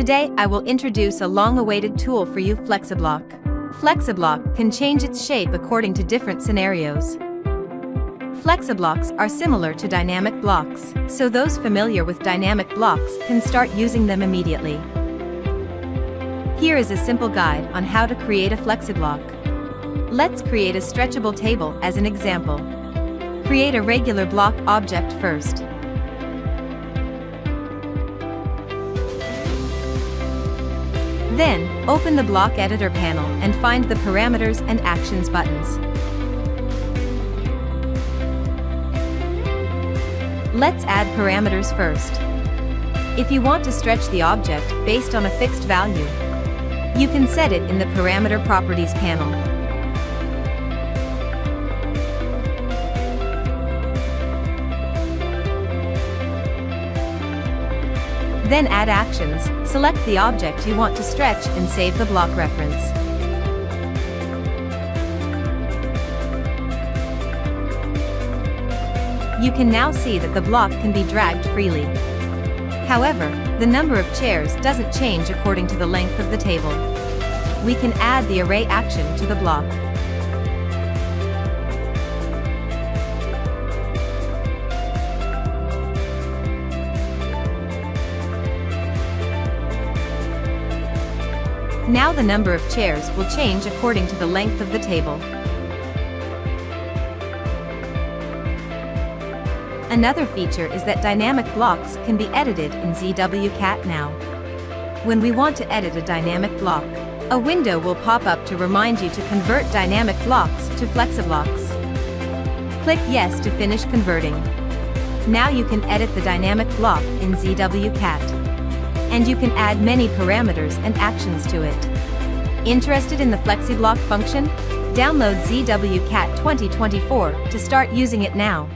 Today I will introduce a long-awaited tool for you, Flexiblock. Flexiblock can change its shape according to different scenarios. Flexiblocks are similar to dynamic blocks, so those familiar with dynamic blocks can start using them immediately. Here is a simple guide on how to create a flexiblock. Let's create a stretchable table as an example. Create a regular block object first. Then, open the block editor panel and find the parameters and actions buttons. Let's add parameters first. If you want to stretch the object based on a fixed value, you can set it in the Parameter Properties panel. Then add actions, select the object you want to stretch and save the block reference. You can now see that the block can be dragged freely. However, the number of chairs doesn't change according to the length of the table. We can add the array action to the block. Now the number of chairs will change according to the length of the table. Another feature is that dynamic blocks can be edited in ZWCAD now. When we want to edit a dynamic block, a window will pop up to remind you to convert dynamic blocks to flexiblocks. Click Yes to finish converting. Now you can edit the dynamic block in ZWCAD. And you can add many parameters and actions to it. Interested in the Flexiblock function? Download ZWCAD 2024 to start using it now.